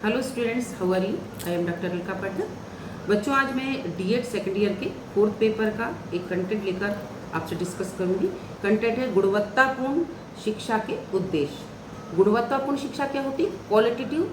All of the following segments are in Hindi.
Hello students, how are you? I am doctor Alka Patil. बच्चों, आज मैं डीएड सेकेंड ईयर के फोर्थ पेपर का एक कंटेंट लेकर आपसे डिस्कस करूंगी। कंटेंट है गुणवत्तापूर्ण शिक्षा के उद्देश्य। गुणवत्तापूर्ण शिक्षा क्या होती है? क्वालिटेटिव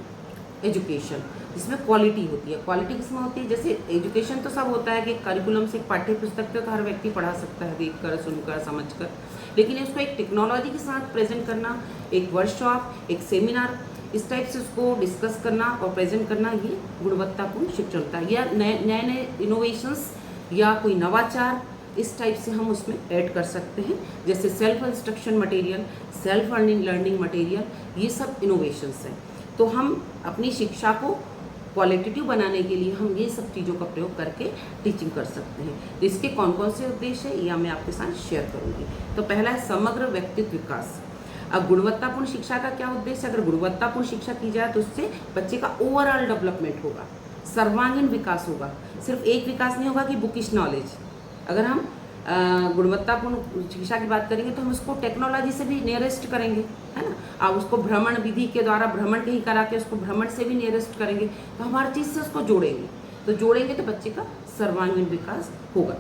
एजुकेशन, जिसमें क्वालिटी होती है। क्वालिटी किसमें होती है? जैसे एजुकेशन तो सब होता है कि करिकुलम से एक पाठ्य पुस्तक तो हर व्यक्ति पढ़ा सकता है, देखकर, सुनकर, समझकर, लेकिन इसको एक टेक्नोलॉजी के साथ प्रेजेंट करना, एक वर्कशॉप, एक सेमिनार, इस टाइप से उसको डिस्कस करना और प्रेजेंट करना, ये गुणवत्तापूर्ण शिक्षण होता है। या नए नए इनोवेशंस या कोई नवाचार, इस टाइप से हम उसमें ऐड कर सकते हैं। जैसे self instruction material, self learning material, ये सब इनोवेशंस हैं। तो हम अपनी शिक्षा को क्वालिटेटिव बनाने के लिए हम ये सब चीज़ों का प्रयोग करके टीचिंग कर सकते हैं। तो इसके कौन कौन से उद्देश्य है, ये मैं आपके साथ शेयर करूँगी। तो पहला है समग्र व्यक्तित्व विकास। अब गुणवत्तापूर्ण शिक्षा का क्या उद्देश्य? अगर गुणवत्तापूर्ण शिक्षा की जाए तो उससे बच्चे का ओवरऑल डेवलपमेंट होगा, सर्वांगीण विकास होगा। सिर्फ एक विकास नहीं होगा कि बुकिश नॉलेज। अगर हम गुणवत्तापूर्ण शिक्षा की बात करेंगे तो हम उसको टेक्नोलॉजी से भी नियरेस्ट करेंगे, है ना। आप उसको भ्रमण विधि के द्वारा भ्रमण कहीं करा के उसको भ्रमण से भी नियरेस्ट करेंगे, तो हम हर चीज़ से उसको जोड़ेंगे। तो जोड़ेंगे तो बच्चे का सर्वांगीण विकास होगा।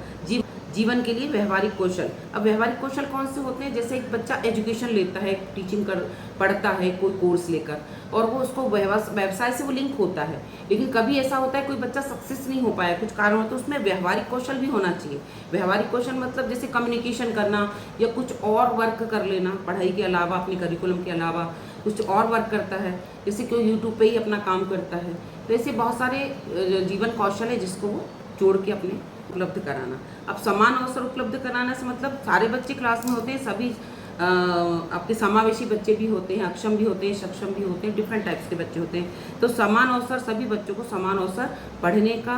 जीवन के लिए व्यवहारिक कौशल। अब व्यवहारिक कौशल कौन से होते हैं? जैसे एक बच्चा एजुकेशन लेता है, टीचिंग कर पढ़ता है कोई कोर्स लेकर, और वो उसको व्यवसाय से वो लिंक होता है, लेकिन कभी ऐसा होता है कोई बच्चा सक्सेस नहीं हो पाया, कुछ कारण हो, तो उसमें व्यवहारिक कौशल भी होना चाहिए। व्यवहारिक कौशल मतलब जैसे कम्युनिकेशन करना या कुछ और वर्क कर लेना, पढ़ाई के अलावा, अपने करिकुलम के अलावा कुछ और वर्क करता है, जैसे कोई यूट्यूब पे ही अपना काम करता है। तो ऐसे बहुत सारे जीवन कौशल है जिसको वो जोड़ के अपने उपलब्ध कराना। अब समान अवसर उपलब्ध कराना से मतलब सारे बच्चे क्लास में होते हैं, सभी आपके समावेशी बच्चे भी होते हैं, अक्षम भी होते हैं, सक्षम भी होते हैं, डिफरेंट टाइप्स के बच्चे होते हैं। तो समान अवसर, सभी बच्चों को समान अवसर पढ़ने का,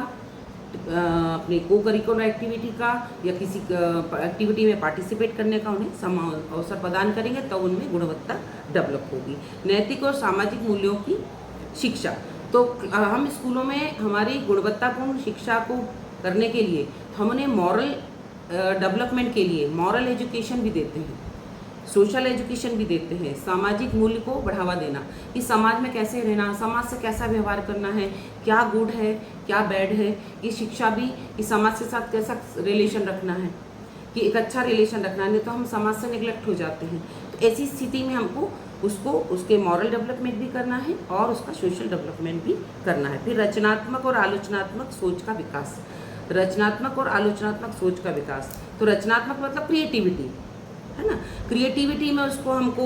अपनी को करिकुलर एक्टिविटी का या किसी एक्टिविटी में पार्टिसिपेट करने का उन्हें समान अवसर प्रदान करेंगे, तब उनमें गुणवत्ता डेवलप होगी। नैतिक और सामाजिक मूल्यों की शिक्षा। तो हम स्कूलों में हमारी गुणवत्तापूर्ण शिक्षा को करने के लिए हम उन्हें मॉरल डेवलपमेंट के लिए मॉरल एजुकेशन भी देते हैं, सोशल एजुकेशन भी देते हैं। सामाजिक मूल्य को बढ़ावा देना कि समाज में कैसे रहना, समाज से कैसा व्यवहार करना है, क्या गुड है, क्या बैड है, ये शिक्षा भी कि समाज के साथ कैसा रिलेशन रखना है, कि एक अच्छा रिलेशन रखना है, नहीं तो हम समाज से निगलेक्ट हो जाते हैं। तो ऐसी स्थिति में हमको उसको उसके मॉरल डेवलपमेंट भी करना है और उसका सोशल डेवलपमेंट भी करना है। फिर रचनात्मक और आलोचनात्मक सोच का विकास। रचनात्मक और आलोचनात्मक सोच का विकास। तो रचनात्मक मतलब क्रिएटिविटी, है ना। क्रिएटिविटी में उसको हमको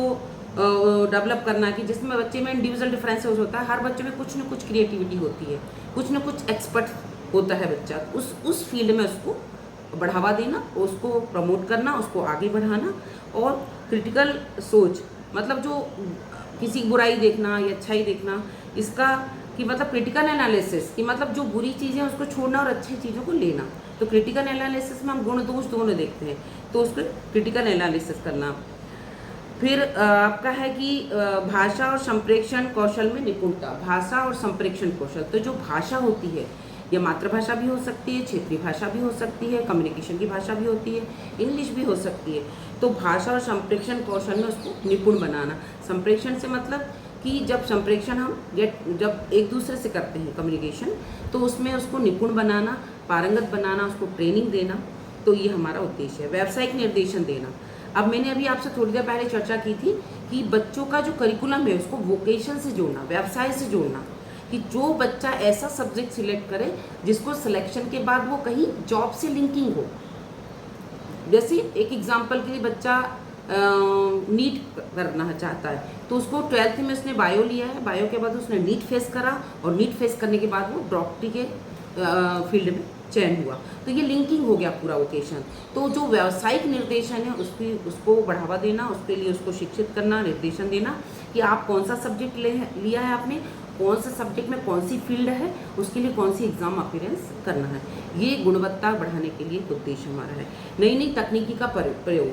डेवलप करना कि जिसमें बच्चे में इंडिविजुअल डिफरेंसेस होता है, हर बच्चे में कुछ न कुछ क्रिएटिविटी होती है, कुछ न कुछ एक्सपर्ट होता है बच्चा, उस फील्ड में उसको बढ़ावा देना, उसको प्रमोट करना, उसको आगे बढ़ाना। और क्रिटिकल सोच मतलब जो किसी बुराई देखना या अच्छाई देखना, इसका कि मतलब क्रिटिकल एनालिसिस कि मतलब जो बुरी चीज़ें उसको छोड़ना और अच्छी चीज़ों को लेना। तो क्रिटिकल एनालिसिस में हम गुण दोष दोनों देखते हैं, तो उसको क्रिटिकल एनालिसिस करना। फिर आपका है कि भाषा और संप्रेषण कौशल में निपुणता। भाषा और संप्रेषण कौशल, तो जो भाषा होती है, यह मातृभाषा भी हो सकती है, क्षेत्रीय भाषा भी हो सकती है, कम्युनिकेशन की भाषा भी होती है, इंग्लिश भी हो सकती है। तो भाषा और संप्रेषण कौशल में उसको निपुण बनाना। संप्रेषण से मतलब कि जब संप्रेषण हम जब एक दूसरे से करते हैं कम्युनिकेशन, तो उसमें उसको निपुण बनाना, पारंगत बनाना, उसको ट्रेनिंग देना, तो ये हमारा उद्देश्य है। व्यावसायिक निर्देशन देना। अब मैंने अभी आपसे थोड़ी देर पहले चर्चा की थी कि बच्चों का जो करिकुलम है उसको वोकेशन से जोड़ना, व्यवसाय से जोड़ना, कि जो बच्चा ऐसा सब्जेक्ट सिलेक्ट करे जिसको सिलेक्शन के बाद वो कहीं जॉब से लिंकिंग हो। जैसे एक एग्जाम्पल के लिए बच्चा नीट करना चाहता है, तो उसको 12th में उसने बायो लिया है, बायो के बाद उसने नीट फेस करा, और नीट फेस करने के बाद वो डॉक्टरी के फील्ड में चयन हुआ, तो ये लिंकिंग हो गया पूरा वोकेशन। तो जो व्यावसायिक निर्देशन है उसको बढ़ावा देना, उसके लिए उसको शिक्षित करना, निर्देशन देना कि आप कौन सा सब्जेक्ट लिया है आपने, कौन से सब्जेक्ट में कौन सी फील्ड है, उसके लिए कौन सी एग्जाम अपीयरेंस करना है। ये गुणवत्ता बढ़ाने के लिए उद्देश्य हमारा है। नई नई तकनीकी का प्रयोग,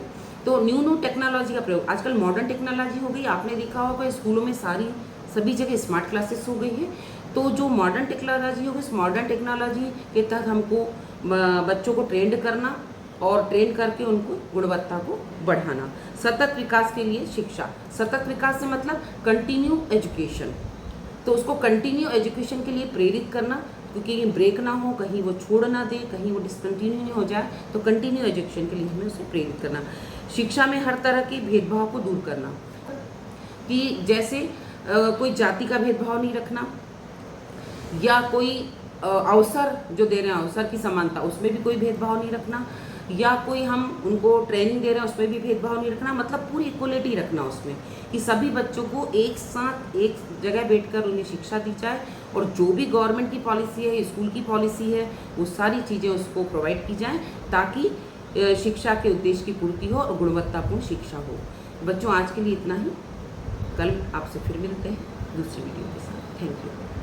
तो न्यू टेक्नोलॉजी का प्रयोग। आजकल मॉडर्न टेक्नोलॉजी हो गई, आपने देखा होगा स्कूलों में सभी जगह स्मार्ट क्लासेस हो गई है। तो जो मॉडर्न टेक्नोलॉजी होगी, इस मॉडर्न टेक्नोलॉजी के तहत हमको बच्चों को ट्रेंड करना और ट्रेन करके उनको गुणवत्ता को बढ़ाना। सतत विकास के लिए शिक्षा। सतत विकास से मतलब कंटिन्यू एजुकेशन, तो उसको कंटिन्यू एजुकेशन के लिए प्रेरित करना, क्योंकि ये ब्रेक ना हो, कहीं वो छोड़ ना दे, कहीं वो डिसकंटिन्यू नहीं हो जाए, तो कंटिन्यू एजुकेशन के लिए हमें उसे प्रेरित करना। शिक्षा में हर तरह के भेदभाव को दूर करना, कि जैसे कोई जाति का भेदभाव नहीं रखना, या कोई अवसर जो दे रहे हैं अवसर की समानता उसमें भी कोई भेदभाव नहीं रखना, या कोई हम उनको ट्रेनिंग दे रहे हैं उसमें भी भेदभाव नहीं रखना, मतलब पूरी इक्वलिटी रखना उसमें, कि सभी बच्चों को एक साथ एक जगह बैठकर उन्हें शिक्षा दी जाए, और जो भी गवर्नमेंट की पॉलिसी है, स्कूल की पॉलिसी है, वो सारी चीज़ें उसको प्रोवाइड की जाएँ, ताकि शिक्षा के उद्देश्य की पूर्ति हो और गुणवत्तापूर्ण शिक्षा हो। बच्चों आज के लिए इतना ही, कल आपसे फिर मिलते हैं दूसरी वीडियो के साथ। Thank you.